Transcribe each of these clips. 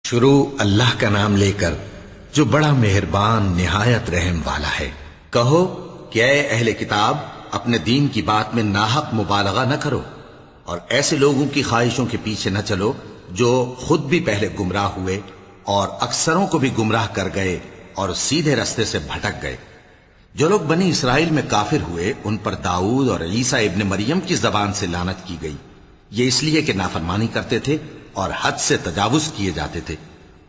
شروع اللہ کا نام لے کر جو بڑا مہربان نہایت رحم والا ہے۔ کہو کہ اے اہل کتاب، اپنے دین کی بات میں ناحق مبالغہ نہ کرو اور ایسے لوگوں کی خواہشوں کے پیچھے نہ چلو جو خود بھی پہلے گمراہ ہوئے اور اکثروں کو بھی گمراہ کر گئے اور سیدھے رستے سے بھٹک گئے۔ جو لوگ بنی اسرائیل میں کافر ہوئے ان پر داؤد اور عیسیٰ ابن مریم کی زبان سے لعنت کی گئی، یہ اس لیے کہ نافرمانی کرتے تھے اور حد سے تجاوز کیے جاتے تھے،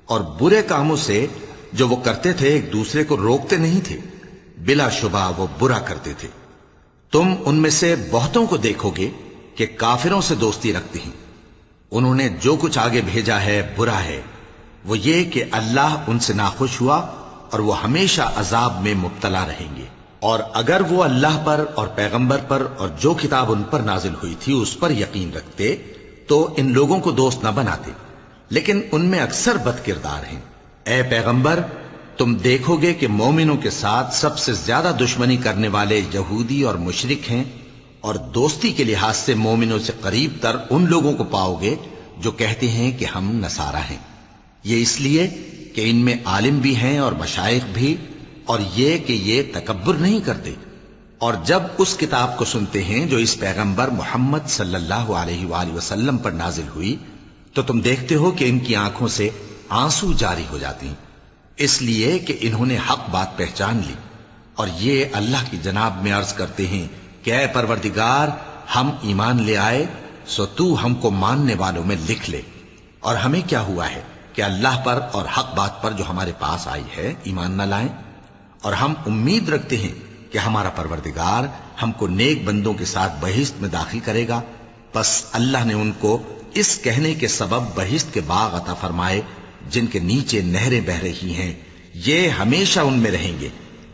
اور برے کاموں سے جو وہ کرتے تھے ایک دوسرے کو روکتے نہیں تھے، بلا شبہ وہ برا کرتے تھے۔ تم ان میں سے بہتوں کو دیکھو گے کہ کافروں سے دوستی رکھتے ہیں، انہوں نے جو کچھ آگے بھیجا ہے برا ہے، وہ یہ کہ اللہ ان سے ناخوش ہوا اور وہ ہمیشہ عذاب میں مبتلا رہیں گے۔ اور اگر وہ اللہ پر اور پیغمبر پر اور جو کتاب ان پر نازل ہوئی تھی اس پر یقین رکھتے تو ان لوگوں کو دوست نہ بناتے، لیکن ان میں اکثر بد کردار ہیں۔ اے پیغمبر، تم دیکھو گے کہ مومنوں کے ساتھ سب سے زیادہ دشمنی کرنے والے یہودی اور مشرک ہیں، اور دوستی کے لحاظ سے مومنوں سے قریب تر ان لوگوں کو پاؤ گے جو کہتے ہیں کہ ہم نصارہ ہیں، یہ اس لیے کہ ان میں عالم بھی ہیں اور مشائخ بھی، اور یہ کہ یہ تکبر نہیں کرتے۔ اور جب اس کتاب کو سنتے ہیں جو اس پیغمبر محمد صلی اللہ علیہ وآلہ وسلم پر نازل ہوئی تو تم دیکھتے ہو کہ ان کی آنکھوں سے آنسو جاری ہو جاتی ہیں، اس لیے کہ انہوں نے حق بات پہچان لی، اور یہ اللہ کی جناب میں عرض کرتے ہیں کہ اے پروردگار، ہم ایمان لے آئے سو تو ہم کو ماننے والوں میں لکھ لے۔ اور ہمیں کیا ہوا ہے کہ اللہ پر اور حق بات پر جو ہمارے پاس آئی ہے ایمان نہ لائیں، اور ہم امید رکھتے ہیں کہ ہمارا پروردگار ہم کو نیک بندوں کے ساتھ بہشت میں داخل کرے گا۔ بس اللہ نے ان کو اس کہنے کے سبب بہشت کے باغ عطا فرمائے جن کے نیچے نہریں بہ رہی ہیں، یہ ہمیشہ ان میں رہیں گے،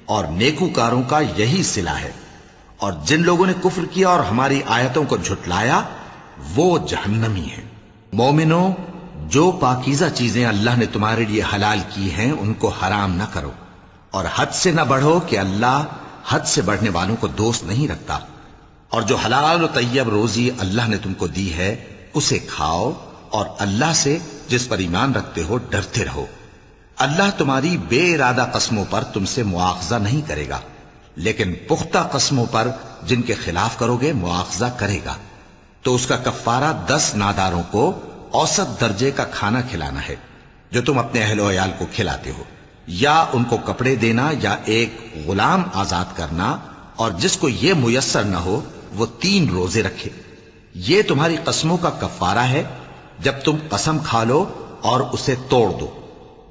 اور نیکوکاروں کا یہی صلہ ہے۔ اور جن لوگوں نے کفر کیا اور ہماری آیتوں کو جھٹلایا وہ جہنمی ہیں۔ مومنوں، جو پاکیزہ چیزیں اللہ نے تمہارے لیے حلال کی ہیں ان کو حرام نہ کرو، اور حد سے نہ بڑھو کہ اللہ حد سے بڑھنے والوں کو دوست نہیں رکھتا، اور جو حلال و طیب روزی اللہ نے تم کو دی ہے اسے کھاؤ، اور اللہ سے جس پر ایمان رکھتے ہو ڈرتے رہو۔ اللہ تمہاری بے ارادہ قسموں پر تم سے مواخذہ نہیں کرے گا، لیکن پختہ قسموں پر جن کے خلاف کرو گے مواخذہ کرے گا۔ تو اس کا کفارہ 10 ناداروں کو اوسط درجے کا کھانا کھلانا ہے جو تم اپنے اہل و عیال کو کھلاتے ہو، یا ان کو کپڑے دینا یا ایک غلام آزاد کرنا، اور جس کو یہ میسر نہ ہو وہ 3 روزے رکھے۔ یہ تمہاری قسموں کا کفارہ ہے جب تم قسم کھا لو اور اسے توڑ دو،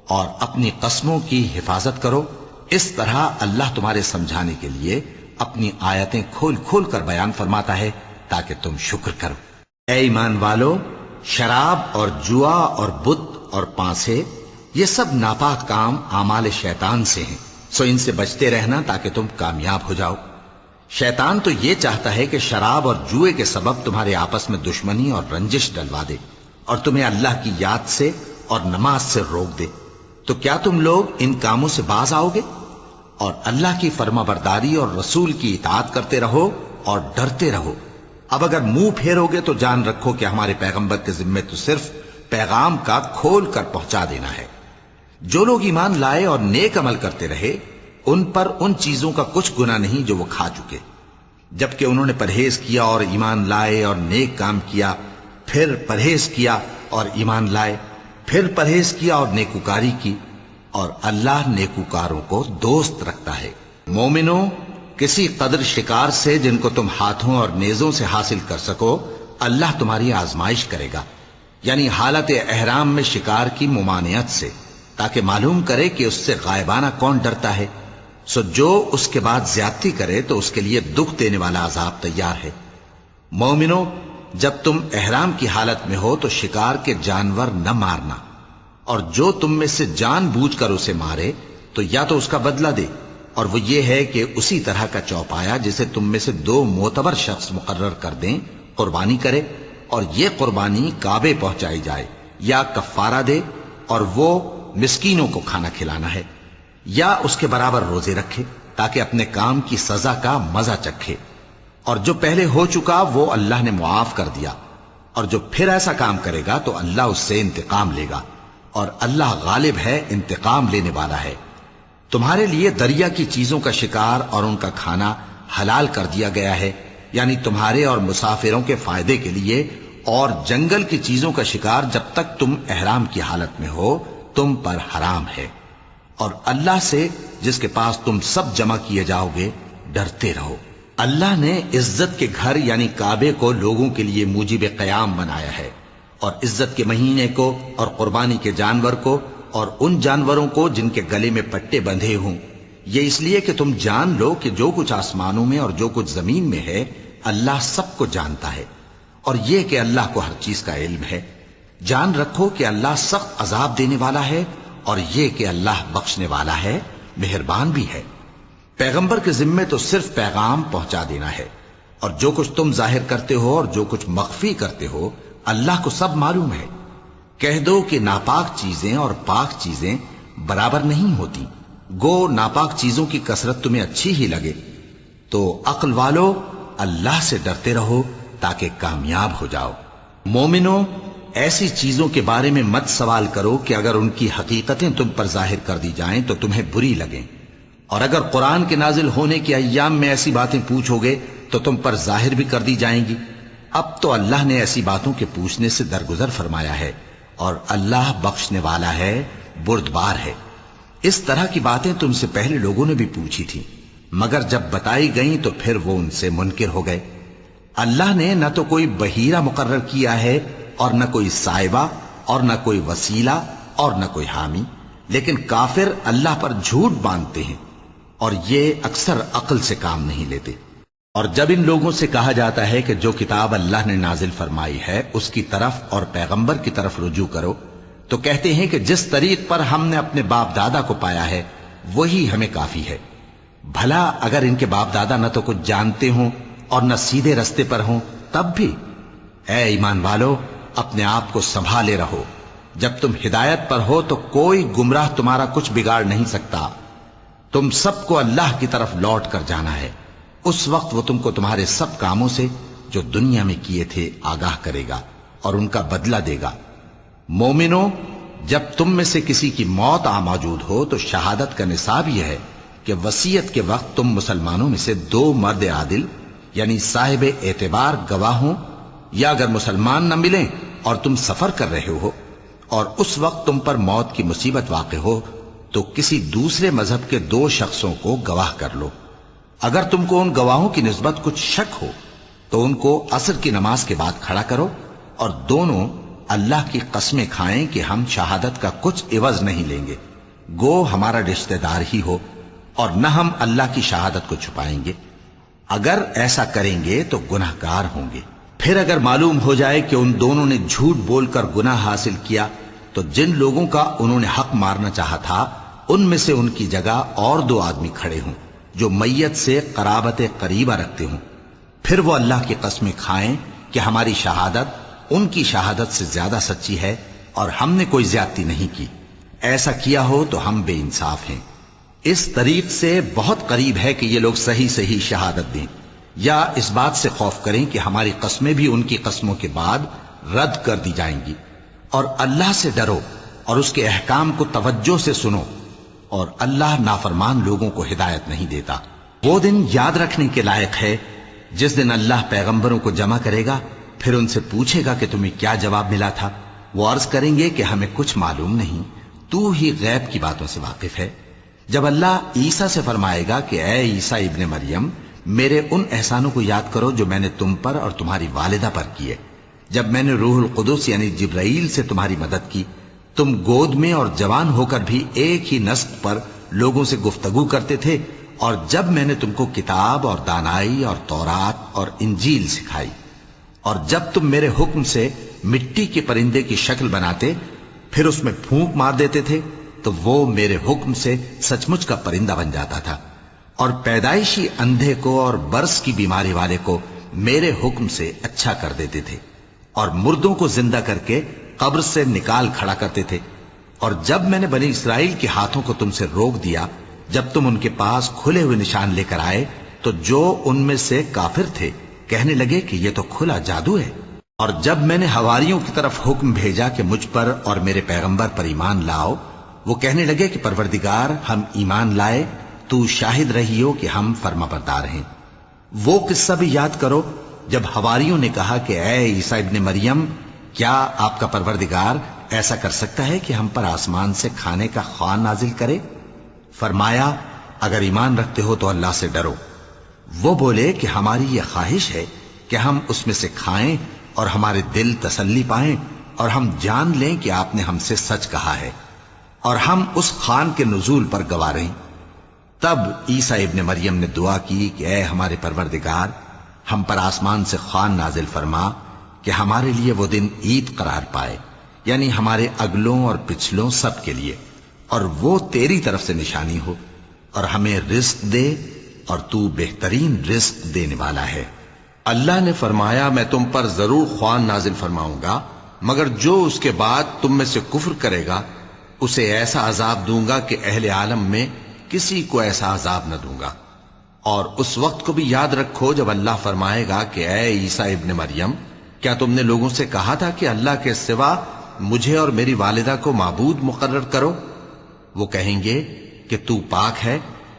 اور اپنی قسموں کی حفاظت کرو۔ اس طرح اللہ تمہارے سمجھانے کے لیے اپنی آیتیں کھول کھول کر بیان فرماتا ہے تاکہ تم شکر کرو۔ اے ایمان والو، شراب اور جوا اور بت اور پانسے، یہ سب ناپاک کام اعمال شیطان سے ہیں، سو ان سے بچتے رہنا تاکہ تم کامیاب ہو جاؤ۔ شیطان تو یہ چاہتا ہے کہ شراب اور جوئے کے سبب تمہارے آپس میں دشمنی اور رنجش ڈلوا دے، اور تمہیں اللہ کی یاد سے اور نماز سے روک دے۔ تو کیا تم لوگ ان کاموں سے باز آؤ گے؟ اور اللہ کی فرما برداری اور رسول کی اطاعت کرتے رہو اور ڈرتے رہو۔ اب اگر منہ پھیرو گے تو جان رکھو کہ ہمارے پیغمبر کے ذمے تو صرف پیغام کا کھول کر پہنچا دینا ہے۔ جو لوگ ایمان لائے اور نیک عمل کرتے رہے ان پر ان چیزوں کا کچھ گناہ نہیں جو وہ کھا چکے، جبکہ انہوں نے پرہیز کیا اور ایمان لائے اور نیک کام کیا، پھر پرہیز کیا اور ایمان لائے، پھر پرہیز کیا اور نیکوکاری کی، اور اللہ نیکوکاروں کو دوست رکھتا ہے۔ مومنوں، کسی قدر شکار سے جن کو تم ہاتھوں اور نیزوں سے حاصل کر سکو اللہ تمہاری آزمائش کرے گا، یعنی حالت احرام میں شکار کی ممانعت سے، تاکہ معلوم کرے کہ اس سے غائبانہ کون ڈرتا ہے۔ سو جو اس کے بعد زیادتی کرے تو اس کے لیے دکھ دینے والا عذاب تیار ہے۔ مومنوں، جب تم احرام کی حالت میں ہو تو شکار کے جانور نہ مارنا، اور جو تم میں سے جان بوجھ کر اسے مارے تو یا تو اس کا بدلہ دے، اور وہ یہ ہے کہ اسی طرح کا چوپایا جسے تم میں سے 2 معتبر شخص مقرر کر دیں قربانی کرے، اور یہ قربانی کعبے پہنچائی جائے، یا کفارہ دے اور وہ مسکینوں کو کھانا کھلانا ہے، یا اس کے برابر روزے رکھے تاکہ اپنے کام کی سزا کا مزہ چکھے، اور جو پہلے ہو چکا وہ اللہ نے معاف کر دیا، اور جو پھر ایسا کام کرے گا تو اللہ اس سے انتقام لے گا، اور اللہ غالب ہے، انتقام لینے والا ہے۔ تمہارے لیے دریا کی چیزوں کا شکار اور ان کا کھانا حلال کر دیا گیا ہے، یعنی تمہارے اور مسافروں کے فائدے کے لیے، اور جنگل کی چیزوں کا شکار جب تک تم احرام کی حالت میں ہو تم پر حرام ہے۔ اور اللہ سے جس کے پاس تم سب جمع کیے جاؤ گے ڈرتے رہو۔ اللہ نے عزت کے گھر یعنی کعبے کو لوگوں کے لیے موجب قیام بنایا ہے، اور عزت کے مہینے کو اور قربانی کے جانور کو اور ان جانوروں کو جن کے گلے میں پٹے بندھے ہوں، یہ اس لیے کہ تم جان لو کہ جو کچھ آسمانوں میں اور جو کچھ زمین میں ہے اللہ سب کو جانتا ہے، اور یہ کہ اللہ کو ہر چیز کا علم ہے۔ جان رکھو کہ اللہ سخت عذاب دینے والا ہے، اور یہ کہ اللہ بخشنے والا ہے، مہربان بھی ہے۔ پیغمبر کے ذمے تو صرف پیغام پہنچا دینا ہے، اور جو کچھ تم ظاہر کرتے ہو اور جو کچھ مخفی کرتے ہو اللہ کو سب معلوم ہے۔ کہہ دو کہ ناپاک چیزیں اور پاک چیزیں برابر نہیں ہوتی، گو ناپاک چیزوں کی کثرت تمہیں اچھی ہی لگے، تو عقل والو اللہ سے ڈرتے رہو تاکہ کامیاب ہو جاؤ۔ مومنو، ایسی چیزوں کے بارے میں مت سوال کرو کہ اگر ان کی حقیقتیں تم پر ظاہر کر دی جائیں تو تمہیں بری لگیں، اور اگر قرآن کے نازل ہونے کے ایام میں ایسی باتیں پوچھو گے تو تم پر ظاہر بھی کر دی جائیں گی۔ اب تو اللہ نے ایسی باتوں کے پوچھنے سے درگزر فرمایا ہے، اور اللہ بخشنے والا ہے، بردبار ہے۔ اس طرح کی باتیں تم سے پہلے لوگوں نے بھی پوچھی تھی، مگر جب بتائی گئیں تو پھر وہ ان سے منکر ہو گئے۔ اللہ نے نہ تو کوئی بحیرہ مقرر کیا ہے اور نہ کوئی سائبہ اور نہ کوئی وسیلہ اور نہ کوئی حامی، لیکن کافر اللہ پر جھوٹ باندھتے ہیں اور یہ اکثر عقل سے کام نہیں لیتے۔ اور جب ان لوگوں سے کہا جاتا ہے کہ جو کتاب اللہ نے نازل فرمائی ہے اس کی طرف اور پیغمبر کی طرف رجوع کرو، تو کہتے ہیں کہ جس طریق پر ہم نے اپنے باپ دادا کو پایا ہے وہی ہمیں کافی ہے۔ بھلا اگر ان کے باپ دادا نہ تو کچھ جانتے ہوں اور نہ سیدھے رستے پر ہوں تب بھی؟ اے ایمان والو، اپنے آپ کو سنبھالے رہو، جب تم ہدایت پر ہو تو کوئی گمراہ تمہارا کچھ بگاڑ نہیں سکتا۔ تم سب کو اللہ کی طرف لوٹ کر جانا ہے، اس وقت وہ تم کو تمہارے سب کاموں سے جو دنیا میں کیے تھے آگاہ کرے گا اور ان کا بدلہ دے گا۔ مومنو، جب تم میں سے کسی کی موت آ موجود ہو تو شہادت کا نصاب یہ ہے کہ وصیت کے وقت تم مسلمانوں میں سے 2 مرد عادل یعنی صاحب اعتبار گواہ ہوں، یا اگر مسلمان نہ ملیں اور تم سفر کر رہے ہو اور اس وقت تم پر موت کی مصیبت واقع ہو تو کسی دوسرے مذہب کے 2 شخصوں کو گواہ کر لو۔ اگر تم کو ان گواہوں کی نسبت کچھ شک ہو تو ان کو عصر کی نماز کے بعد کھڑا کرو، اور دونوں اللہ کی قسمیں کھائیں کہ ہم شہادت کا کچھ عوض نہیں لیں گے، گو ہمارا رشتہ دار ہی ہو، اور نہ ہم اللہ کی شہادت کو چھپائیں گے۔ اگر ایسا کریں گے تو گناہ گار ہوں گے۔ پھر اگر معلوم ہو جائے کہ ان دونوں نے جھوٹ بول کر گناہ حاصل کیا تو جن لوگوں کا انہوں نے حق مارنا چاہا تھا ان میں سے ان کی جگہ اور 2 آدمی کھڑے ہوں جو میت سے قرابت قریبہ رکھتے ہوں، پھر وہ اللہ کی قسمیں کھائیں کہ ہماری شہادت ان کی شہادت سے زیادہ سچی ہے اور ہم نے کوئی زیادتی نہیں کی۔ ایسا کیا ہو تو ہم بے انصاف ہیں۔ اس طریق سے بہت قریب ہے کہ یہ لوگ صحیح صحیح شہادت دیں، یا اس بات سے خوف کریں کہ ہماری قسمیں بھی ان کی قسموں کے بعد رد کر دی جائیں گی۔ اور اللہ سے ڈرو اور اس کے احکام کو توجہ سے سنو، اور اللہ نافرمان لوگوں کو ہدایت نہیں دیتا۔ وہ دن یاد رکھنے کے لائق ہے جس دن اللہ پیغمبروں کو جمع کرے گا، پھر ان سے پوچھے گا کہ تمہیں کیا جواب ملا تھا۔ وہ عرض کریں گے کہ ہمیں کچھ معلوم نہیں، تو ہی غیب کی باتوں سے واقف ہے۔ جب اللہ عیسیٰ سے فرمائے گا کہ اے عیسیٰ ابن مریم، میرے ان احسانوں کو یاد کرو جو میں نے تم پر اور تمہاری والدہ پر کیے، جب میں نے روح القدس یعنی جبرائیل سے تمہاری مدد کی، تم گود میں اور جوان ہو کر بھی ایک ہی نسق پر لوگوں سے گفتگو کرتے تھے، اور جب میں نے تم کو کتاب اور دانائی اور تورات اور انجیل سکھائی، اور جب تم میرے حکم سے مٹی کے پرندے کی شکل بناتے پھر اس میں پھونک مار دیتے تھے تو وہ میرے حکم سے سچ مچ کا پرندہ بن جاتا تھا، اور پیدائشی اندھے کو اور برس کی بیماری والے کو میرے حکم سے اچھا کر دیتے تھے، اور مردوں کو زندہ کر کے قبر سے نکال کھڑا کرتے تھے۔ اور جب میں نے بنی اسرائیل کے ہاتھوں کو تم سے روک دیا جب تم ان کے پاس کھلے ہوئے نشان لے کر آئے، تو جو ان میں سے کافر تھے کہنے لگے کہ یہ تو کھلا جادو ہے، اور جب میں نے حواریوں کی طرف حکم بھیجا کہ مجھ پر اور میرے پیغمبر پر ایمان لاؤ، وہ کہنے لگے کہ پروردگار ہم ایمان لائے، تو شاہد رہی ہو کہ ہم فرما بردار ہیں۔ وہ قصہ بھی یاد کرو جب حواریوں نے کہا کہ اے عیسیٰ ابن مریم، کیا آپ کا پروردگار ایسا کر سکتا ہے کہ ہم پر آسمان سے کھانے کا خوان نازل کرے؟ فرمایا اگر ایمان رکھتے ہو تو اللہ سے ڈرو۔ وہ بولے کہ ہماری یہ خواہش ہے کہ ہم اس میں سے کھائیں اور ہمارے دل تسلی پائیں اور ہم جان لیں کہ آپ نے ہم سے سچ کہا ہے اور ہم اس خوان کے نزول پر گواہ رہیں۔ تب عیسیٰ ابن مریم نے دعا کی کہ اے ہمارے پروردگار، ہم پر آسمان سے خوان نازل فرما کہ ہمارے لیے وہ دن عید قرار پائے، یعنی ہمارے اگلوں اور پچھلوں سب کے لیے، اور وہ تیری طرف سے نشانی ہو، اور ہمیں رزق دے اور تو بہترین رزق دینے والا ہے۔ اللہ نے فرمایا میں تم پر ضرور خوان نازل فرماؤں گا، مگر جو اس کے بعد تم میں سے کفر کرے گا اسے ایسا عذاب دوں گا کہ اہل عالم میں کسی کو ایسا عذاب نہ دوں گا۔ اور اس وقت کو بھی یاد رکھو جب اللہ فرمائے گا کہ اے عیسیٰ ابن مریم، کیا تم نے لوگوں سے کہا تھا کہ اللہ کے سوا مجھے اور میری والدہ کو معبود مقرر کرو؟ وہ کہیں گے کہ تو پاک ہے،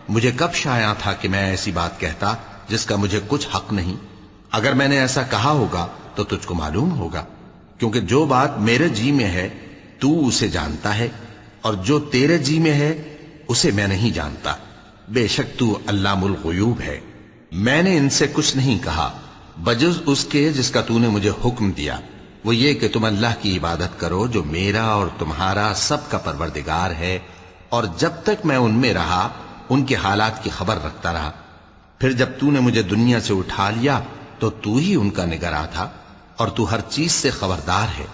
مجھے کب شایع تھا کہ میں ایسی بات کہتا جس کا مجھے کچھ حق نہیں۔ اگر میں نے ایسا کہا ہوگا تو تجھ کو معلوم ہوگا، کیونکہ جو بات میرے جی میں ہے تو اسے جانتا ہے، اور جو تیرے جی میں ہے اسے میں نہیں جانتا۔ بے شک تو علام الغیوب ہے۔ میں نے ان سے کچھ نہیں کہا بجز اس کے جس کا تو نے مجھے حکم دیا، وہ یہ کہ تم اللہ کی عبادت کرو جو میرا اور تمہارا سب کا پروردگار ہے، اور جب تک میں ان میں رہا ان کے حالات کی خبر رکھتا رہا۔ پھر جب تو نے مجھے دنیا سے اٹھا لیا تو تو ہی ان کا نگراں تھا، اور تو ہر چیز سے خبردار ہے۔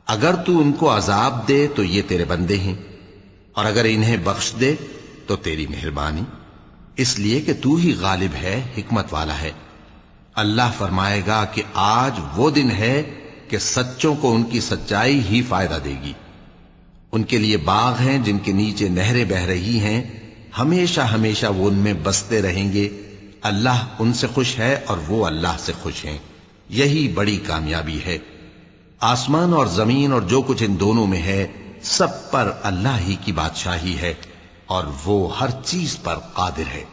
اگر تو ان کو عذاب دے تو یہ تیرے بندے ہیں، اور اگر انہیں بخش دے تو تیری مہربانی، اس لیے کہ تو ہی غالب ہے، حکمت والا ہے۔ اللہ فرمائے گا کہ آج وہ دن ہے کہ سچوں کو ان کی سچائی ہی فائدہ دے گی۔ ان کے لیے باغ ہیں جن کے نیچے نہریں بہہ رہی ہیں، ہمیشہ ہمیشہ وہ ان میں بستے رہیں گے۔ اللہ ان سے خوش ہے اور وہ اللہ سے خوش ہیں، یہی بڑی کامیابی ہے۔ آسمان اور زمین اور جو کچھ ان دونوں میں ہے سب پر اللہ ہی کی بادشاہی ہے، اور وہ ہر چیز پر قادر ہے۔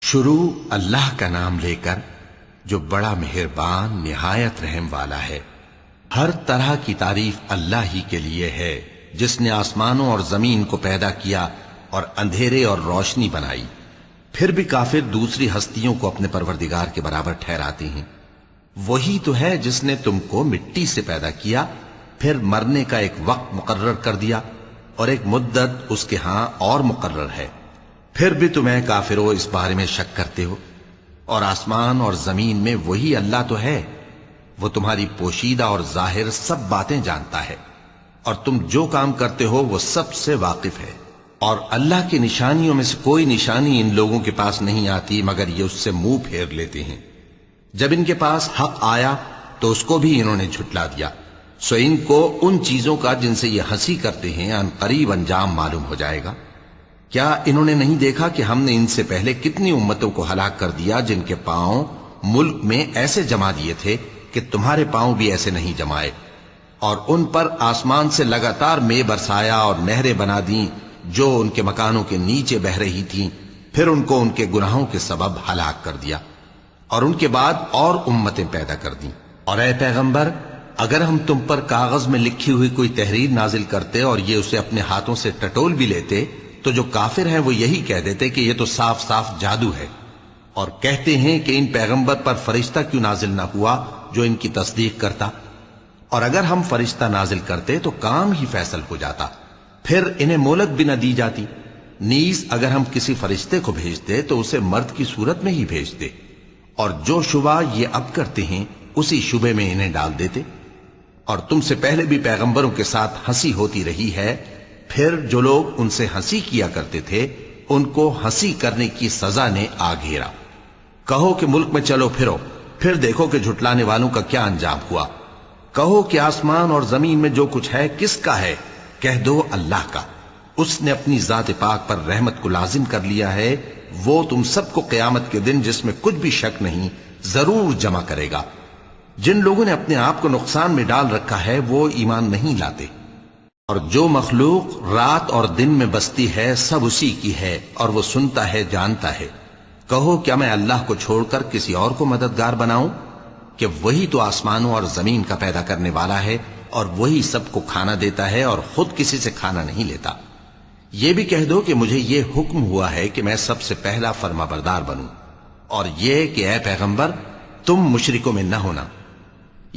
شروع اللہ کا نام لے کر جو بڑا مہربان نہایت رحم والا ہے۔ ہر طرح کی تعریف اللہ ہی کے لیے ہے جس نے آسمانوں اور زمین کو پیدا کیا اور اندھیرے اور روشنی بنائی۔ پھر بھی کافر دوسری ہستیوں کو اپنے پروردگار کے برابر ٹھہراتے ہیں۔ وہی تو ہے جس نے تم کو مٹی سے پیدا کیا، پھر مرنے کا ایک وقت مقرر کر دیا اور ایک مدت اس کے ہاں اور مقرر ہے، پھر بھی تمہیں کافروں اس بارے میں شک کرتے ہو۔ اور آسمان اور زمین میں وہی اللہ تو ہے، وہ تمہاری پوشیدہ اور ظاہر سب باتیں جانتا ہے، اور تم جو کام کرتے ہو وہ سب سے واقف ہے۔ اور اللہ کی نشانیوں میں سے کوئی نشانی ان لوگوں کے پاس نہیں آتی مگر یہ اس سے منہ پھیر لیتے ہیں۔ جب ان کے پاس حق آیا تو اس کو بھی انہوں نے جھٹلا دیا، سو ان کو ان چیزوں کا جن سے یہ ہنسی کرتے ہیں ان قریب انجام معلوم ہو جائے گا۔ کیا انہوں نے نہیں دیکھا کہ ہم نے ان سے پہلے کتنی امتوں کو ہلاک کر دیا جن کے پاؤں ملک میں ایسے جما دیے تھے کہ تمہارے پاؤں بھی ایسے نہیں جمائے، اور ان پر آسمان سے لگاتار مے برسایا اور نہریں بنا دیں جو ان کے مکانوں کے نیچے بہ رہی تھیں، پھر ان کو ان کے گناہوں کے سبب ہلاک کر دیا، اور ان کے بعد اور امتیں پیدا کر دیں۔ اور اے پیغمبر، اگر ہم تم پر کاغذ میں لکھی ہوئی کوئی تحریر نازل کرتے اور یہ اسے اپنے ہاتھوں سے ٹٹول بھی لیتے تو جو کافر ہیں وہ یہی کہہ دیتے کہ یہ تو صاف صاف جادو ہے، اور کہتے ہیں کہ ان پیغمبر پر فرشتہ کیوں نازل نہ ہوا جو ان کی تصدیق کرتا، اور اگر ہم فرشتہ نازل کرتے تو کام ہی فیصل ہو جاتا، پھر انہیں مہلت بھی نہ دی جاتی۔ نیز اگر ہم کسی فرشتے کو بھیجتے تو اسے مرد کی صورت میں ہی بھیجتے، اور جو شبہ یہ اب کرتے ہیں اسی شبے میں انہیں ڈال دیتے۔ اور تم سے پہلے بھی پیغمبروں کے ساتھ ہنسی ہوتی رہی ہے، پھر جو لوگ ان سے ہنسی کیا کرتے تھے ان کو ہنسی کرنے کی سزا نے آ گھیرا۔ کہو کہ ملک میں چلو پھرو، پھر دیکھو کہ جھٹلانے والوں کا کیا انجام ہوا۔ کہو کہ آسمان اور زمین میں جو کچھ ہے کس کا ہے؟ کہہ دو اللہ کا، اس نے اپنی ذات پاک پر رحمت کو لازم کر لیا ہے، وہ تم سب کو قیامت کے دن جس میں کچھ بھی شک نہیں ضرور جمع کرے گا۔ جن لوگوں نے اپنے آپ کو نقصان میں ڈال رکھا ہے وہ ایمان نہیں لاتے، اور جو مخلوق رات اور دن میں بستی ہے سب اسی کی ہے، اور وہ سنتا ہے جانتا ہے۔ کہو کیا میں اللہ کو چھوڑ کر کسی اور کو مددگار بناؤں؟ کہ وہی تو آسمانوں اور زمین کا پیدا کرنے والا ہے، اور وہی سب کو کھانا دیتا ہے اور خود کسی سے کھانا نہیں لیتا۔ یہ بھی کہہ دو کہ مجھے یہ حکم ہوا ہے کہ میں سب سے پہلا فرما بردار بنوں، اور یہ کہ اے پیغمبر تم مشرکوں میں نہ ہونا۔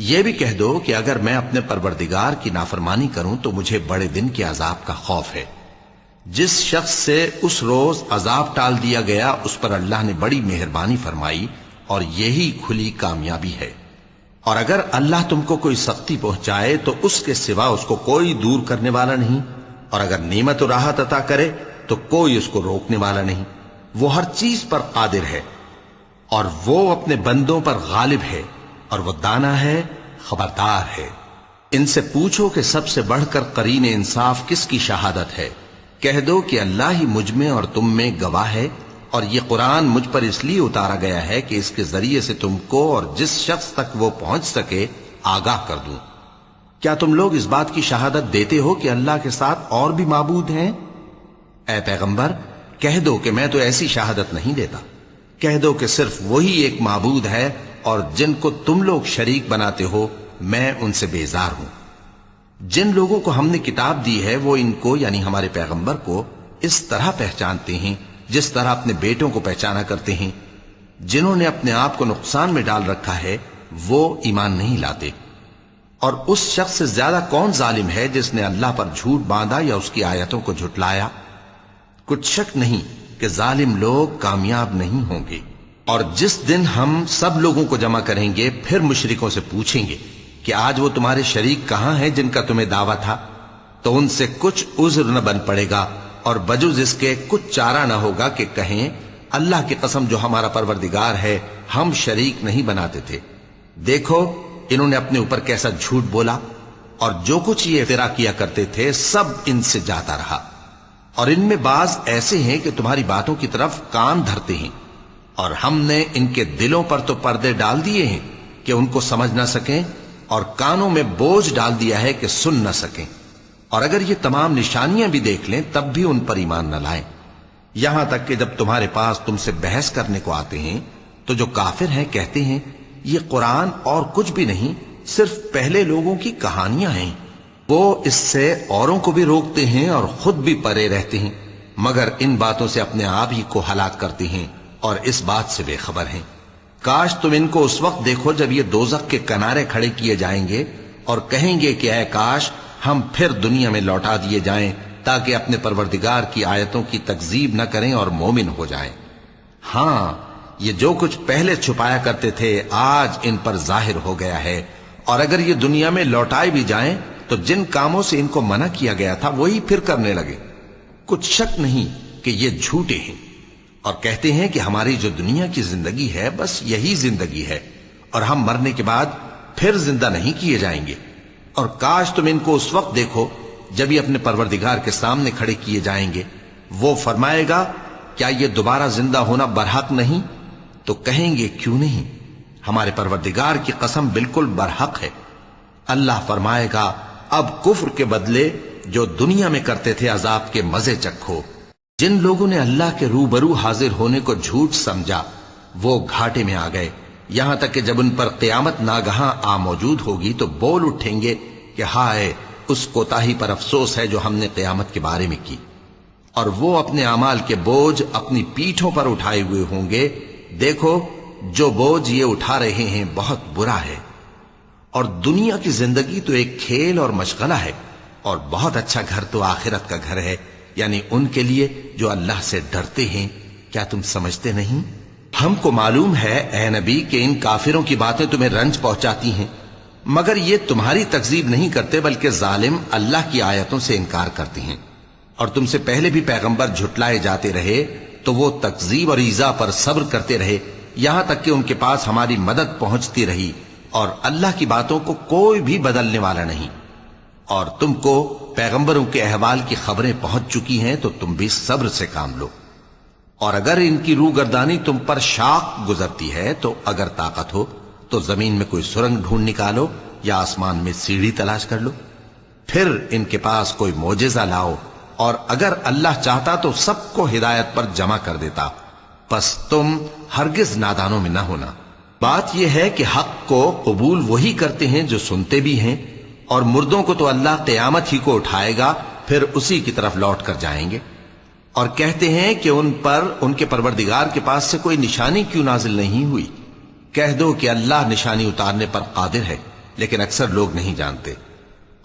یہ بھی کہہ دو کہ اگر میں اپنے پروردگار کی نافرمانی کروں تو مجھے بڑے دن کے عذاب کا خوف ہے۔ جس شخص سے اس روز عذاب ٹال دیا گیا اس پر اللہ نے بڑی مہربانی فرمائی، اور یہی کھلی کامیابی ہے۔ اور اگر اللہ تم کو کوئی سختی پہنچائے تو اس کے سوا اس کو کوئی دور کرنے والا نہیں، اور اگر نعمت و راحت عطا کرے تو کوئی اس کو روکنے والا نہیں۔ وہ ہر چیز پر قادر ہے، اور وہ اپنے بندوں پر غالب ہے، اور وہ دانا ہے، خبردار ہے۔ ان سے پوچھو کہ سب سے بڑھ کر قرین انصاف کس کی شہادت ہے؟ کہہ دو کہ اللہ ہی مجھ میں اور تم میں گواہ ہے، اور یہ قرآن مجھ پر اس لیے اتارا گیا ہے کہ اس کے ذریعے سے تم کو اور جس شخص تک وہ پہنچ سکے آگاہ کر دوں۔ کیا تم لوگ اس بات کی شہادت دیتے ہو کہ اللہ کے ساتھ اور بھی معبود ہیں؟ اے پیغمبر کہہ دو کہ میں تو ایسی شہادت نہیں دیتا۔ کہہ دو کہ صرف وہی ایک معبود ہے، اور جن کو تم لوگ شریک بناتے ہو میں ان سے بیزار ہوں۔ جن لوگوں کو ہم نے کتاب دی ہے وہ ان کو یعنی ہمارے پیغمبر کو اس طرح پہچانتے ہیں جس طرح اپنے بیٹوں کو پہچانا کرتے ہیں۔ جنہوں نے اپنے آپ کو نقصان میں ڈال رکھا ہے وہ ایمان نہیں لاتے۔ اور اس شخص سے زیادہ کون ظالم ہے جس نے اللہ پر جھوٹ باندھا یا اس کی آیتوں کو جھٹلایا؟ کچھ شک نہیں کہ ظالم لوگ کامیاب نہیں ہوں گے۔ اور جس دن ہم سب لوگوں کو جمع کریں گے پھر مشرکوں سے پوچھیں گے کہ آج وہ تمہارے شریک کہاں ہیں جن کا تمہیں دعویٰ تھا؟ تو ان سے کچھ عذر نہ بن پڑے گا، اور بجز اس کے کچھ چارہ نہ ہوگا کہ کہیں اللہ کی قسم جو ہمارا پروردگار ہے ہم شریک نہیں بناتے تھے۔ دیکھو انہوں نے اپنے اوپر کیسا جھوٹ بولا، اور جو کچھ یہ افترا کیا کرتے تھے سب ان سے جاتا رہا۔ اور ان میں بعض ایسے ہیں کہ تمہاری باتوں کی طرف کان دھرتے ہیں، اور ہم نے ان کے دلوں پر تو پردے ڈال دیے ہیں کہ ان کو سمجھ نہ سکیں، اور کانوں میں بوجھ ڈال دیا ہے کہ سن نہ سکیں۔ اور اگر یہ تمام نشانیاں بھی دیکھ لیں تب بھی ان پر ایمان نہ لائیں، یہاں تک کہ جب تمہارے پاس تم سے بحث کرنے کو آتے ہیں تو جو کافر ہیں کہتے ہیں یہ قرآن اور کچھ بھی نہیں صرف پہلے لوگوں کی کہانیاں ہیں۔ وہ اس سے اوروں کو بھی روکتے ہیں اور خود بھی پرے رہتے ہیں، مگر ان باتوں سے اپنے آپ ہی کو ہلاک کرتے ہیں اور اس بات سے بے خبر ہیں۔ کاش تم ان کو اس وقت دیکھو جب یہ دوزخ کے کنارے کھڑے کیے جائیں گے اور کہیں گے کہ اے کاش ہم پھر دنیا میں لوٹا دیے جائیں تاکہ اپنے پروردگار کی آیتوں کی تکذیب نہ کریں اور مومن ہو جائیں۔ ہاں یہ جو کچھ پہلے چھپایا کرتے تھے آج ان پر ظاہر ہو گیا ہے، اور اگر یہ دنیا میں لوٹائے بھی جائیں تو جن کاموں سے ان کو منع کیا گیا تھا وہی پھر کرنے لگے۔ کچھ شک نہیں کہ یہ جھوٹے ہیں، اور کہتے ہیں کہ ہماری جو دنیا کی زندگی ہے بس یہی زندگی ہے، اور ہم مرنے کے بعد پھر زندہ نہیں کیے جائیں گے۔ اور کاش تم ان کو اس وقت دیکھو جب یہ اپنے پروردگار کے سامنے کھڑے کیے جائیں گے، وہ فرمائے گا کیا یہ دوبارہ زندہ ہونا برحق نہیں؟ تو کہیں گے کیوں نہیں، ہمارے پروردگار کی قسم بالکل برحق ہے۔ اللہ فرمائے گا اب کفر کے بدلے جو دنیا میں کرتے تھے عذاب کے مزے چکھو۔ جن لوگوں نے اللہ کے روبرو حاضر ہونے کو جھوٹ سمجھا وہ گھاٹے میں آ گئے، یہاں تک کہ جب ان پر قیامت ناگہاں آ موجود ہوگی تو بول اٹھیں گے کہ ہائے اس کوتاہی پر افسوس ہے جو ہم نے قیامت کے بارے میں کی، اور وہ اپنے اعمال کے بوجھ اپنی پیٹھوں پر اٹھائے ہوئے ہوں گے۔ دیکھو جو بوجھ یہ اٹھا رہے ہیں بہت برا ہے، اور دنیا کی زندگی تو ایک کھیل اور مشغلہ ہے، اور بہت اچھا گھر تو آخرت کا گھر ہے، یعنی ان کے لیے جو اللہ سے ڈرتے ہیں۔ کیا تم سمجھتے نہیں؟ ہم کو معلوم ہے اے نبی کہ ان کافروں کی باتیں تمہیں رنج پہنچاتی ہیں، مگر یہ تمہاری تکذیب نہیں کرتے بلکہ ظالم اللہ کی آیتوں سے انکار کرتے ہیں۔ اور تم سے پہلے بھی پیغمبر جھٹلائے جاتے رہے تو وہ تکذیب اور ایذا پر صبر کرتے رہے، یہاں تک کہ ان کے پاس ہماری مدد پہنچتی رہی، اور اللہ کی باتوں کو کوئی بھی بدلنے والا نہیں۔ اور تم کو پیغمبروں کے احوال کی خبریں پہنچ چکی ہیں تو تم بھی صبر سے کام لو۔ اور اگر ان کی روگردانی تم پر شاق گزرتی ہے تو اگر طاقت ہو تو زمین میں کوئی سرنگ ڈھونڈ نکالو یا آسمان میں سیڑھی تلاش کر لو، پھر ان کے پاس کوئی معجزہ لاؤ، اور اگر اللہ چاہتا تو سب کو ہدایت پر جمع کر دیتا، پس تم ہرگز نادانوں میں نہ ہونا۔ بات یہ ہے کہ حق کو قبول وہی کرتے ہیں جو سنتے بھی ہیں، اور مردوں کو تو اللہ قیامت ہی کو اٹھائے گا، پھر اسی کی طرف لوٹ کر جائیں گے۔ اور کہتے ہیں کہ ان پر ان کے پروردگار کے پاس سے کوئی نشانی کیوں نازل نہیں ہوئی؟ کہہ دو کہ اللہ نشانی اتارنے پر قادر ہے، لیکن اکثر لوگ نہیں جانتے۔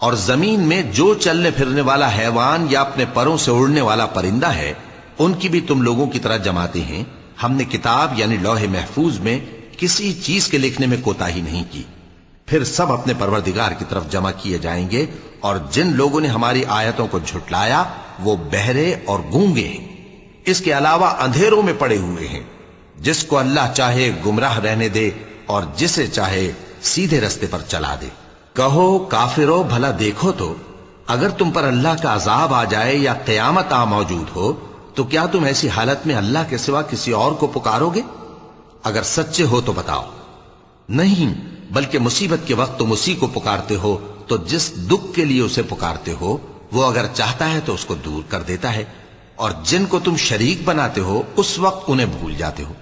اور زمین میں جو چلنے پھرنے والا حیوان یا اپنے پروں سے اڑنے والا پرندہ ہے، ان کی بھی تم لوگوں کی طرح جماتے ہیں۔ ہم نے کتاب یعنی لوح محفوظ میں کسی چیز کے لکھنے میں کوتاہی نہیں کی، پھر سب اپنے پروردگار کی طرف جمع کیے جائیں گے۔ اور جن لوگوں نے ہماری آیتوں کو جھٹلایا وہ بہرے اور گونگے ہیں، اس کے علاوہ اندھیروں میں پڑے ہوئے ہیں۔ جس کو اللہ چاہے گمراہ رہنے دے اور جسے چاہے سیدھے رستے پر چلا دے۔ کہو کافرو بھلا دیکھو تو، اگر تم پر اللہ کا عذاب آ جائے یا قیامت آ موجود ہو تو کیا تم ایسی حالت میں اللہ کے سوا کسی اور کو پکارو گے؟ اگر سچے ہو تو بتاؤ۔ نہیں، بلکہ مصیبت کے وقت تم اسی کو پکارتے ہو، تو جس دکھ کے لیے اسے پکارتے ہو وہ اگر چاہتا ہے تو اس کو دور کر دیتا ہے، اور جن کو تم شریک بناتے ہو اس وقت انہیں بھول جاتے ہو۔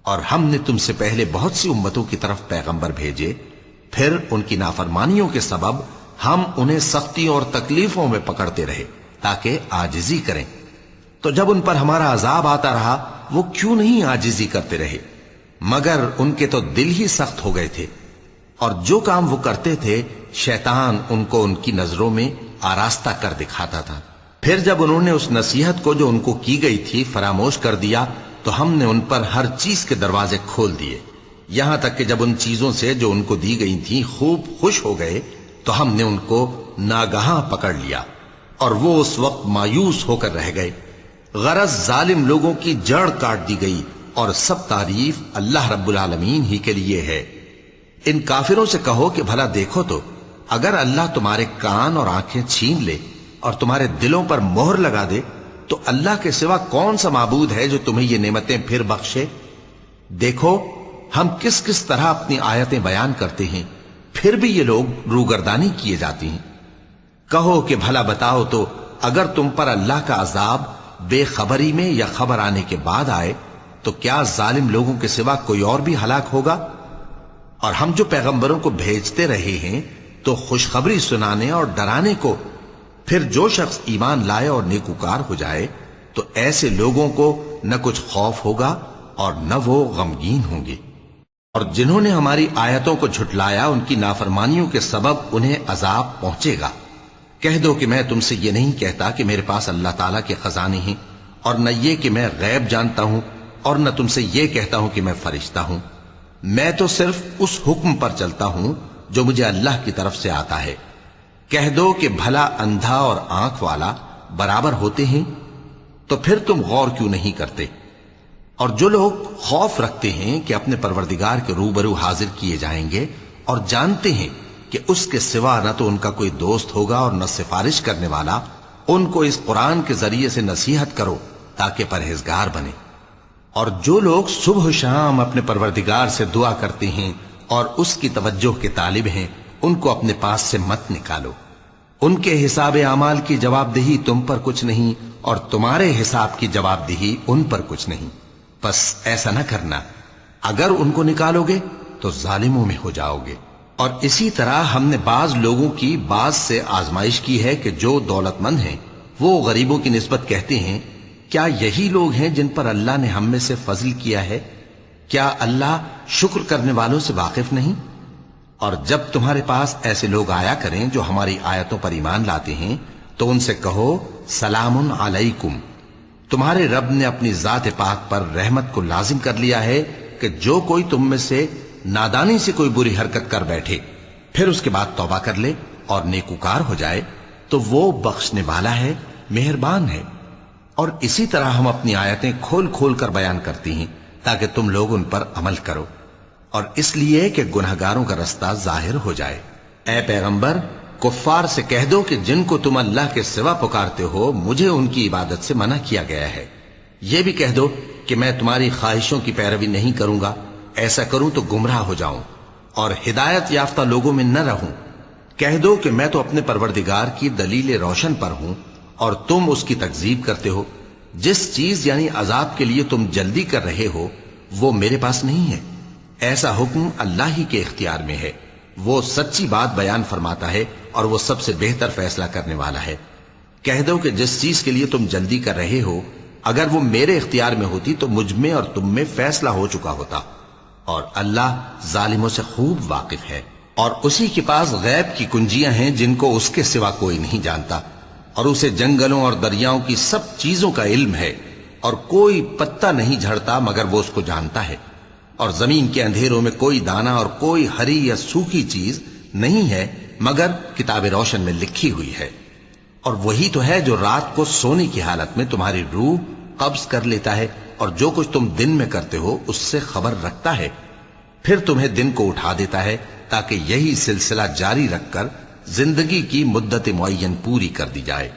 اور ہم نے تم سے پہلے بہت سی امتوں کی طرف پیغمبر بھیجے، پھر ان کی نافرمانیوں کے سبب ہم انہیں سختیوں اور تکلیفوں میں پکڑتے رہے تاکہ عاجزی کریں۔ تو جب ان پر ہمارا عذاب آتا رہا وہ کیوں نہیں عاجزی کرتے رہے؟ مگر ان کے تو دل ہی سخت ہو گئے تھے، اور جو کام وہ کرتے تھے شیطان ان کو ان کی نظروں میں آراستہ کر دکھاتا تھا۔ پھر جب انہوں نے اس نصیحت کو جو ان کو کی گئی تھی فراموش کر دیا تو ہم نے ان پر ہر چیز کے دروازے کھول دیے، یہاں تک کہ جب ان چیزوں سے جو ان کو دی گئی تھیں خوب خوش ہو گئے تو ہم نے ان کو ناگہاں پکڑ لیا، اور وہ اس وقت مایوس ہو کر رہ گئے۔ غرض ظالم لوگوں کی جڑ کاٹ دی گئی، اور سب تعریف اللہ رب العالمین ہی کے لیے ہے۔ ان کافروں سے کہو کہ بھلا دیکھو تو، اگر اللہ تمہارے کان اور آنکھیں چھین لے اور تمہارے دلوں پر مہر لگا دے تو اللہ کے سوا کون سا معبود ہے جو تمہیں یہ نعمتیں پھر بخشے؟ دیکھو ہم کس کس طرح اپنی آیتیں بیان کرتے ہیں، پھر بھی یہ لوگ روگردانی کیے جاتی ہیں۔ کہو کہ بھلا بتاؤ تو، اگر تم پر اللہ کا عذاب بے خبری میں یا خبر آنے کے بعد آئے تو کیا ظالم لوگوں کے سوا کوئی اور بھی ہلاک ہوگا؟ اور ہم جو پیغمبروں کو بھیجتے رہے ہیں تو خوشخبری سنانے اور ڈرانے کو، پھر جو شخص ایمان لائے اور نیکوکار ہو جائے تو ایسے لوگوں کو نہ کچھ خوف ہوگا اور نہ وہ غمگین ہوں گے۔ اور جنہوں نے ہماری آیتوں کو جھٹلایا ان کی نافرمانیوں کے سبب انہیں عذاب پہنچے گا۔ کہہ دو کہ میں تم سے یہ نہیں کہتا کہ میرے پاس اللہ تعالیٰ کے خزانے ہیں، اور نہ یہ کہ میں غیب جانتا ہوں، اور نہ تم سے یہ کہتا ہوں کہ میں فرشتہ ہوں۔ میں تو صرف اس حکم پر چلتا ہوں جو مجھے اللہ کی طرف سے آتا ہے۔ کہہ دو کہ بھلا اندھا اور آنکھ والا برابر ہوتے ہیں؟ تو پھر تم غور کیوں نہیں کرتے؟ اور جو لوگ خوف رکھتے ہیں کہ اپنے پروردگار کے روبرو حاضر کیے جائیں گے اور جانتے ہیں کہ اس کے سوا نہ تو ان کا کوئی دوست ہوگا اور نہ سفارش کرنے والا، ان کو اس قرآن کے ذریعے سے نصیحت کرو تاکہ پرہیزگار بنے۔ اور جو لوگ صبح و شام اپنے پروردگار سے دعا کرتے ہیں اور اس کی توجہ کے طالب ہیں، ان کو اپنے پاس سے مت نکالو۔ ان کے حساب اعمال کی جواب دہی تم پر کچھ نہیں، اور تمہارے حساب کی جواب دہی ان پر کچھ نہیں۔ بس ایسا نہ کرنا، اگر ان کو نکالو گے تو ظالموں میں ہو جاؤ گے۔ اور اسی طرح ہم نے بعض لوگوں کی بعض سے آزمائش کی ہے کہ جو دولت مند ہیں وہ غریبوں کی نسبت کہتے ہیں کیا یہی لوگ ہیں جن پر اللہ نے ہم میں سے فضل کیا ہے؟ کیا اللہ شکر کرنے والوں سے واقف نہیں؟ اور جب تمہارے پاس ایسے لوگ آیا کریں جو ہماری آیتوں پر ایمان لاتے ہیں تو ان سے کہو سلام علیکم، تمہارے رب نے اپنی ذات پاک پر رحمت کو لازم کر لیا ہے کہ جو کوئی تم میں سے نادانی سے کوئی بری حرکت کر بیٹھے پھر اس کے بعد توبہ کر لے اور نیکوکار ہو جائے تو وہ بخشنے والا ہے، مہربان ہے۔ اور اسی طرح ہم اپنی آیتیں کھول کھول کر بیان کرتی ہیں تاکہ تم لوگ ان پر عمل کرو، اور اس لیے کہ گنہگاروں کا رستہ ظاہر ہو جائے۔ اے پیغمبر، کفار سے کہہ دو کہ جن کو تم اللہ کے سوا پکارتے ہو مجھے ان کی عبادت سے منع کیا گیا ہے۔ یہ بھی کہہ دو کہ میں تمہاری خواہشوں کی پیروی نہیں کروں گا، ایسا کروں تو گمراہ ہو جاؤں، اور ہدایت یافتہ لوگوں میں نہ رہوں؟ کہہ دو کہ میں تو اپنے پروردگار کی دلیل روشن پر ہوں اور تم اس کی تکذیب کرتے ہو۔ جس چیز یعنی عذاب کے لیے تم جلدی کر رہے ہو وہ میرے پاس نہیں ہے، ایسا حکم اللہ ہی کے اختیار میں ہے۔ وہ سچی بات بیان فرماتا ہے اور وہ سب سے بہتر فیصلہ کرنے والا ہے۔ کہہ دو کہ جس چیز کے لیے تم جلدی کر رہے ہو اگر وہ میرے اختیار میں ہوتی تو مجھ میں اور تم میں فیصلہ ہو چکا ہوتا، اور اللہ ظالموں سے خوب واقف ہے۔ اور اسی کے پاس غیب کی کنجیاں ہیں جن کو اس کے سوا کوئی نہیں جانتا، اور اسے جنگلوں اور دریاؤں کی سب چیزوں کا علم ہے، اور کوئی پتا نہیں جھڑتا مگر وہ اس کو جانتا ہے، اور زمین کے اندھیروں میں کوئی دانا اور کوئی ہری یا سوکھی چیز نہیں ہے مگر کتاب روشن میں لکھی ہوئی ہے۔ اور وہی تو ہے جو رات کو سونے کی حالت میں تمہاری روح قبض کر لیتا ہے، اور جو کچھ تم دن میں کرتے ہو اس سے خبر رکھتا ہے، پھر تمہیں دن کو اٹھا دیتا ہے تاکہ یہی سلسلہ جاری رکھ کر زندگی کی مدت معین پوری کر دی جائے۔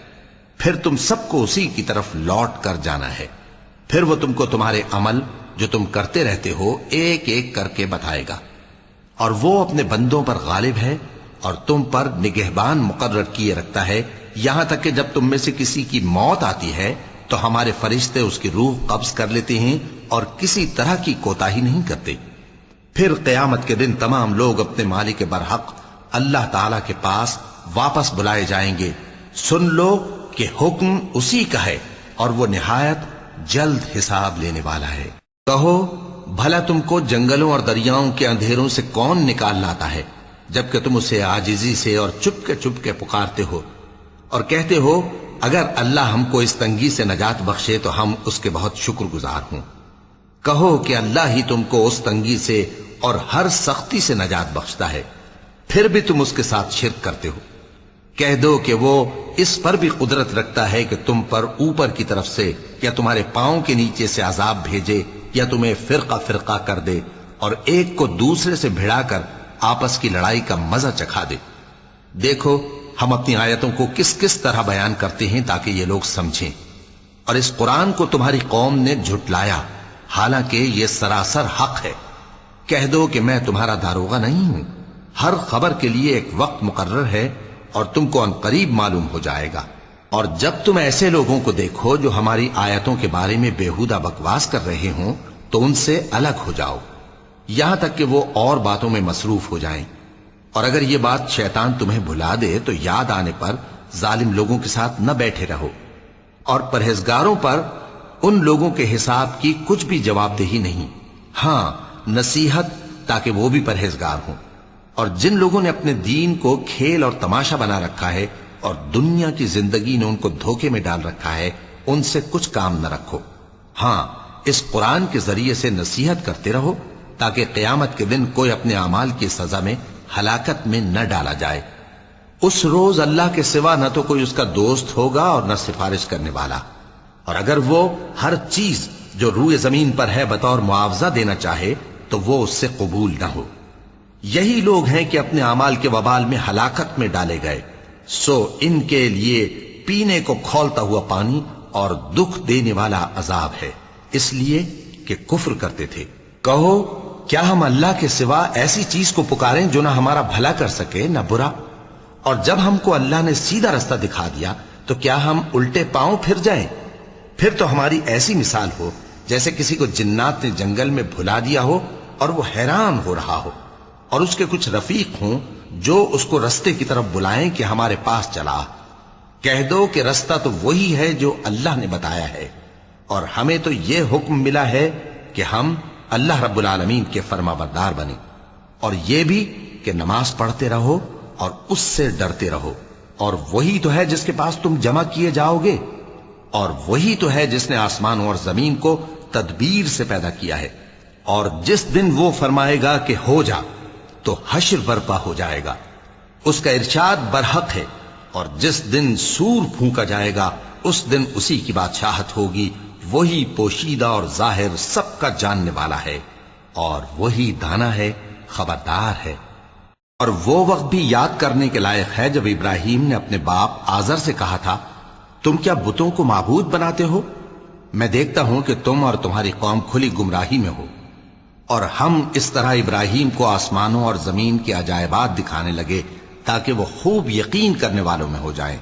پھر تم سب کو اسی کی طرف لوٹ کر جانا ہے، پھر وہ تم کو تمہارے عمل جو تم کرتے رہتے ہو ایک ایک کر کے بتائے گا، اور وہ اپنے بندوں پر غالب ہے اور تم پر نگہبان مقرر کیے رکھتا ہے، یہاں تک کہ جب تم میں سے کسی کی موت آتی ہے تو ہمارے فرشتے اس کی روح قبض کر لیتے ہیں اور کسی طرح کی کوتاہی نہیں کرتے۔ پھر قیامت کے دن تمام لوگ اپنے مالک برحق اللہ تعالی کے پاس واپس بلائے جائیں گے۔ سن لو کہ حکم اسی کا ہے اور وہ نہایت جلد حساب لینے والا ہے۔ کہو بھلا تم کو جنگلوں اور دریاؤں کے اندھیروں سے کون نکال لاتا ہے جبکہ تم اسے عاجزی سے اور چپ کے پکارتے ہو اور کہتے ہو اگر اللہ ہم کو اس تنگی سے نجات بخشے تو ہم اس کے بہت شکر گزار ہوں۔ کہو کہ اللہ ہی تم کو اس تنگی سے اور ہر سختی سے نجات بخشتا ہے، پھر بھی تم اس کے ساتھ شرک کرتے ہو۔ کہہ دو کہ وہ اس پر بھی قدرت رکھتا ہے کہ تم پر اوپر کی طرف سے یا تمہارے پاؤں کے نیچے سے عذاب بھیجے یا تمہیں فرقہ فرقہ کر دے اور ایک کو دوسرے سے بھڑا کر آپس کی لڑائی کا مزہ چکھا دے۔ دیکھو ہم اپنی آیتوں کو کس کس طرح بیان کرتے ہیں تاکہ یہ لوگ سمجھیں، اور اس قرآن کو تمہاری قوم نے جھٹلایا حالانکہ یہ سراسر حق ہے۔ کہہ دو کہ میں تمہارا داروغہ نہیں ہوں، ہر خبر کے لیے ایک وقت مقرر ہے اور تم کو عنقریب معلوم ہو جائے گا۔ اور جب تم ایسے لوگوں کو دیکھو جو ہماری آیتوں کے بارے میں بےہودہ بکواس کر رہے ہوں تو ان سے الگ ہو جاؤ یہاں تک کہ وہ اور باتوں میں مصروف ہو جائیں، اور اگر یہ بات شیطان تمہیں بھلا دے تو یاد آنے پر ظالم لوگوں کے ساتھ نہ بیٹھے رہو، اور پرہیزگاروں پر ان لوگوں کے حساب کی کچھ بھی جواب دہی نہیں، ہاں نصیحت تاکہ وہ بھی پرہیزگار ہوں۔ اور جن لوگوں نے اپنے دین کو کھیل اور تماشا بنا رکھا ہے اور دنیا کی زندگی نے ان کو دھوکے میں ڈال رکھا ہے ان سے کچھ کام نہ رکھو، ہاں اس قرآن کے ذریعے سے نصیحت کرتے رہو تاکہ قیامت کے دن کوئی اپنے اعمال کی سزا میں ہلاکت میں نہ ڈالا جائے۔ اس روز اللہ کے سوا نہ تو کوئی اس کا دوست ہوگا اور نہ سفارش کرنے والا، اور اگر وہ ہر چیز جو روئے زمین پر ہے بطور معاوضہ دینا چاہے تو وہ اس سے قبول نہ ہو۔ یہی لوگ ہیں کہ اپنے اعمال کے وبال میں ہلاکت میں ڈالے گئے، سو ان کے لیے پینے کو کھولتا ہوا پانی اور دکھ دینے والا عذاب ہے، اس لیے کہ کفر کرتے تھے۔ کہو کیا ہم اللہ کے سوا ایسی چیز کو پکاریں جو نہ ہمارا بھلا کر سکے نہ برا؟ اور جب ہم کو اللہ نے سیدھا رستہ دکھا دیا تو کیا ہم الٹے پاؤں پھر جائیں؟ پھر تو ہماری ایسی مثال ہو جیسے کسی کو جنات نے جنگل میں بھلا دیا ہو اور وہ حیران ہو رہا ہو، اور اس کے کچھ رفیق ہوں جو اس کو رستے کی طرف بلائیں کہ ہمارے پاس چلا۔ کہہ دو کہ رستہ تو وہی ہے جو اللہ نے بتایا ہے، اور ہمیں تو یہ حکم ملا ہے کہ ہم اللہ رب العالمین کے فرما بردار بنیں، اور یہ بھی کہ نماز پڑھتے رہو اور اس سے ڈرتے رہو، اور وہی تو ہے جس کے پاس تم جمع کیے جاؤ گے، اور وہی تو ہے جس نے آسمانوں اور زمین کو تدبیر سے پیدا کیا ہے، اور جس دن وہ فرمائے گا کہ ہو جا تو حشر برپا ہو جائے گا، اس کا ارشاد برحق ہے، اور جس دن سور پھونکا جائے گا اس دن اسی کی بادشاہت ہوگی، وہی پوشیدہ اور ظاہر سب کا جاننے والا ہے، اور وہی دانا ہے خبردار ہے۔ اور وہ وقت بھی یاد کرنے کے لائق ہے جب ابراہیم نے اپنے باپ آزر سے کہا تھا تم کیا بتوں کو معبود بناتے ہو؟ میں دیکھتا ہوں کہ تم اور تمہاری قوم کھلی گمراہی میں ہو۔ اور ہم اس طرح ابراہیم کو آسمانوں اور زمین کے عجائبات دکھانے لگے تاکہ وہ خوب یقین کرنے والوں میں ہو جائیں۔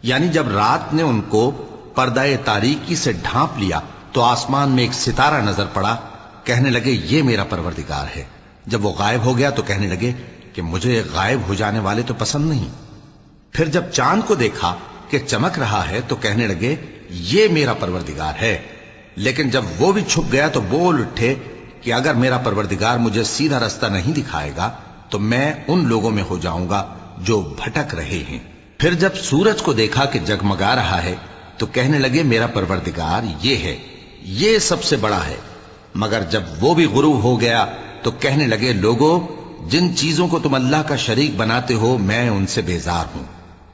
یعنی جب رات نے ان کو پردہ تاریکی سے ڈھانپ لیا تو آسمان میں ایک ستارہ نظر پڑا، کہنے لگے یہ میرا پروردگار ہے۔ جب وہ غائب ہو گیا تو کہنے لگے کہ مجھے غائب ہو جانے والے تو پسند نہیں۔ پھر جب چاند کو دیکھا کہ چمک رہا ہے تو کہنے لگے یہ میرا پروردگار ہے۔ لیکن جب وہ بھی چھپ گیا تو بول اٹھے کہ اگر میرا پروردگار مجھے سیدھا رستہ نہیں دکھائے گا تو میں ان لوگوں میں ہو جاؤں گا جو بھٹک رہے ہیں۔ پھر جب سورج کو دیکھا کہ جگمگا رہا ہے تو کہنے لگے میرا پروردگار یہ ہے، یہ سب سے بڑا ہے۔ مگر جب وہ بھی غروب ہو گیا تو کہنے لگے لوگوں، جن چیزوں کو تم اللہ کا شریک بناتے ہو میں ان سے بیزار ہوں۔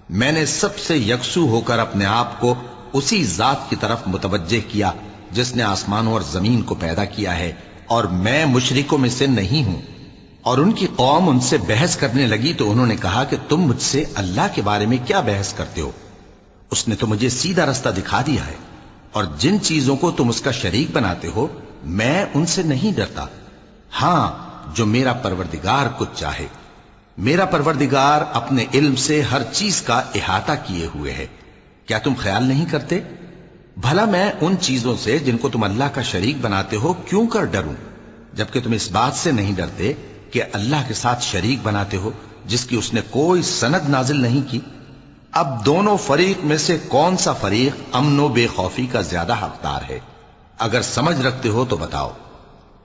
میں نے سب سے یکسو ہو کر اپنے آپ کو اسی ذات کی طرف متوجہ کیا جس نے آسمانوں اور زمین کو پیدا کیا ہے، اور میں مشرکوں میں سے نہیں ہوں۔ اور ان کی قوم ان سے بحث کرنے لگی تو انہوں نے کہا کہ تم مجھ سے اللہ کے بارے میں کیا بحث کرتے ہو؟ اس نے تو مجھے سیدھا رستہ دکھا دیا ہے، اور جن چیزوں کو تم اس کا شریک بناتے ہو میں ان سے نہیں ڈرتا، ہاں جو میرا پروردگار کچھ چاہے۔ میرا پروردگار اپنے علم سے ہر چیز کا احاطہ کیے ہوئے ہے۔ کیا تم خیال نہیں کرتے؟ بھلا میں ان چیزوں سے جن کو تم اللہ کا شریک بناتے ہو کیوں کر ڈروں، جبکہ تم اس بات سے نہیں ڈرتے کہ اللہ کے ساتھ شریک بناتے ہو جس کی اس نے کوئی سند نازل نہیں کی۔ اب دونوں فریق میں سے کون سا فریق امن و بے خوفی کا زیادہ حقدار ہے؟ اگر سمجھ رکھتے ہو تو بتاؤ۔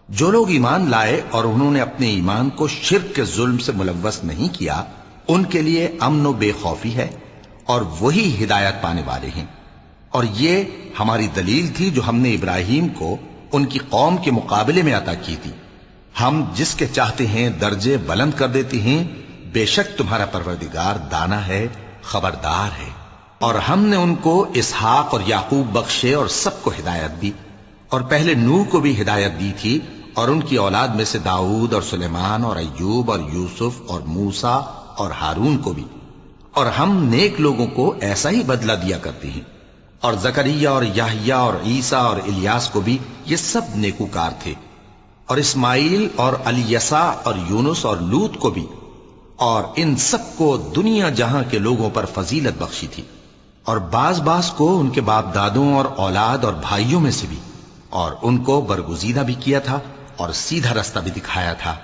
جو لوگ ایمان لائے اور انہوں نے اپنے ایمان کو شرک کے ظلم سے ملوث نہیں کیا ان کے لیے امن و بے خوفی ہے، اور وہی ہدایت پانے والے ہیں۔ اور یہ ہماری دلیل تھی جو ہم نے ابراہیم کو ان کی قوم کے مقابلے میں عطا کی تھی۔ ہم جس کے چاہتے ہیں درجے بلند کر دیتے ہیں، بے شک تمہارا پروردگار دانا ہے، خبردار ہے۔ اور ہم نے ان کو اسحاق اور یعقوب بخشے اور سب کو ہدایت دی، اور پہلے نوح کو بھی ہدایت دی تھی، اور ان کی اولاد میں سے داؤد اور سلیمان اور ایوب اور یوسف اور موسیٰ اور ہارون کو بھی۔ اور ہم نیک لوگوں کو ایسا ہی بدلہ دیا کرتے ہیں۔ اور زکریا اور یحییٰ اور عیسیٰ اور الیاس کو بھی، یہ سب نیکوکار تھے۔ اور اسماعیل اور الیسع اور یونس اور لوط کو بھی، اور ان سب کو دنیا جہاں کے لوگوں پر فضیلت بخشی تھی، اور بعض کو ان کے باپ دادوں اور اولاد اور بھائیوں میں سے بھی، اور ان کو برگزیدہ بھی کیا تھا اور سیدھا رستہ بھی دکھایا تھا۔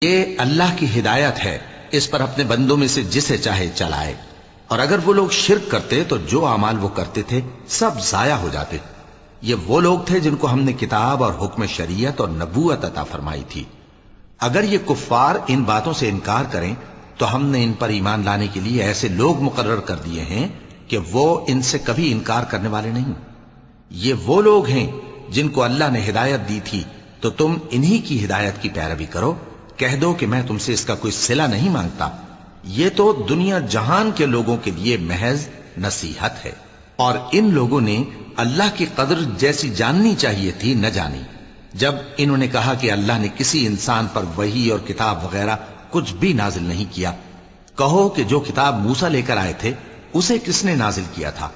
یہ اللہ کی ہدایت ہے، اس پر اپنے بندوں میں سے جسے چاہے چلائے۔ اور اگر وہ لوگ شرک کرتے تو جو اعمال وہ کرتے تھے سب ضائع ہو جاتے۔ یہ وہ لوگ تھے جن کو ہم نے کتاب اور حکم شریعت اور نبوت عطا فرمائی تھی۔ اگر یہ کفار ان باتوں سے انکار کریں تو ہم نے ان پر ایمان لانے کے لیے ایسے لوگ مقرر کر دیے ہیں کہ وہ ان سے کبھی انکار کرنے والے نہیں۔ یہ وہ لوگ ہیں جن کو اللہ نے ہدایت دی تھی، تو تم انہی کی ہدایت کی پیروی کرو۔ کہہ دو کہ میں تم سے اس کا کوئی صلہ نہیں مانگتا، یہ تو دنیا جہان کے لوگوں کے لیے محض نصیحت ہے۔ اور ان لوگوں نے اللہ کی قدر جیسی جاننی چاہیے تھی نہ جانی۔ جب انہوں نے کہا کہ اللہ نے کسی انسان پر وحی اور کتاب وغیرہ کچھ بھی نازل نہیں کیا، کہو کہ جو کتاب موسیٰ لے کر آئے تھے اسے کس نے نازل کیا تھا،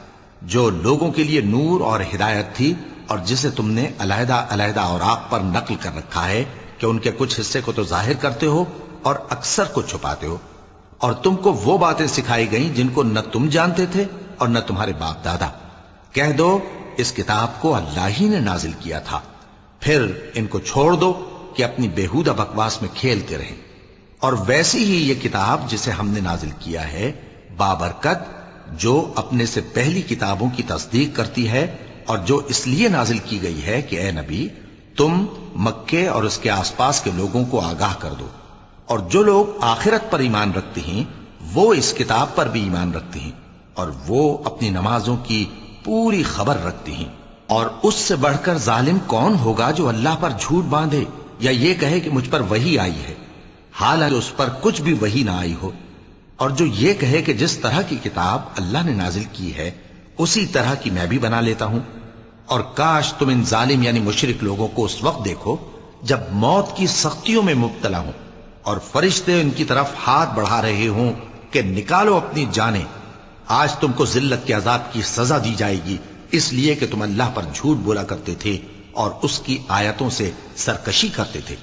جو لوگوں کے لیے نور اور ہدایت تھی، اور جسے تم نے علیحدہ علیحدہ اوراق پر نقل کر رکھا ہے کہ ان کے کچھ حصے کو تو ظاہر کرتے ہو اور اکثر کو چھپاتے ہو۔ اور تم کو وہ باتیں سکھائی گئیں جن کو نہ تم جانتے تھے اور نہ تمہارے باپ دادا۔ کہہ دو اس کتاب کو اللہ ہی نے نازل کیا تھا، پھر ان کو چھوڑ دو کہ اپنی بیہودہ بکواس میں کھیلتے رہیں۔ اور ویسی ہی یہ کتاب جسے ہم نے نازل کیا ہے بابرکت، جو اپنے سے پہلی کتابوں کی تصدیق کرتی ہے، اور جو اس لیے نازل کی گئی ہے کہ اے نبی تم مکے اور اس کے آس پاس کے لوگوں کو آگاہ کر دو۔ اور جو لوگ آخرت پر ایمان رکھتے ہیں وہ اس کتاب پر بھی ایمان رکھتے ہیں، اور وہ اپنی نمازوں کی پوری خبر رکھتے ہیں۔ اور اس سے بڑھ کر ظالم کون ہوگا جو اللہ پر جھوٹ باندھے یا یہ کہے کہ مجھ پر وحی آئی ہے، حالانکہ اس پر کچھ بھی وحی نہ آئی ہو، اور جو یہ کہے کہ جس طرح کی کتاب اللہ نے نازل کی ہے اسی طرح کی میں بھی بنا لیتا ہوں۔ اور کاش تم ان ظالم یعنی مشرک لوگوں کو اس وقت دیکھو جب موت کی سختیوں میں مبتلا ہوں اور فرشتے ان کی طرف ہاتھ بڑھا رہے ہوں کہ نکالو اپنی جانیں، آج تم کو ذلت کے عذاب کی سزا دی جائے گی، اس لیے کہ تم اللہ پر جھوٹ بولا کرتے تھے اور اس کی آیتوں سے سرکشی کرتے تھے۔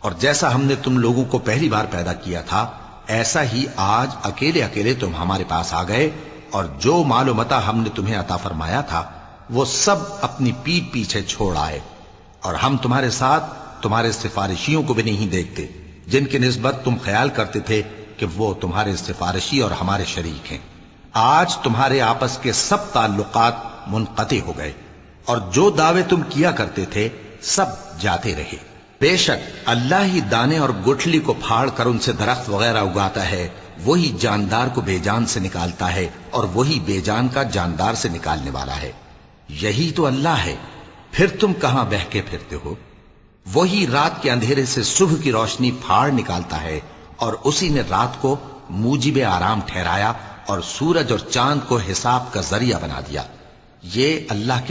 اور جیسا ہم نے تم لوگوں کو پہلی بار پیدا کیا تھا ایسا ہی آج اکیلے اکیلے تم ہمارے پاس آ گئے، اور جو مال و متاع ہم نے تمہیں عطا فرمایا تھا وہ سب اپنی پیٹھ پیچھے چھوڑ آئے، اور ہم تمہارے ساتھ تمہارے سفارشیوں کو بھی نہیں دیکھتے جن کی نسبت تم خیال کرتے تھے کہ وہ تمہارے سفارشی اور ہمارے شریک ہیں۔ آج تمہارے آپس کے سب تعلقات منقطع ہو گئے، اور جو دعوے تم کیا کرتے تھے سب جاتے رہے۔ بے شک اللہ ہی دانے اور گٹھلی کو پھاڑ کر ان سے درخت وغیرہ اگاتا ہے، وہی جاندار کو بے جان سے نکالتا ہے اور وہی بے جان کا جاندار سے نکالنے والا ہے۔ یہی تو اللہ ہے، پھر تم کہاں بہکے پھرتے ہو؟ وہی رات کے اندھیرے سے صبح کی روشنی پھاڑ نکالتا ہے، اور اسی نے رات کو موجب آرام ٹھہرایا اور سورج اور چاند کو حساب کا ذریعہ بنا دیا۔ یہ اللہ کے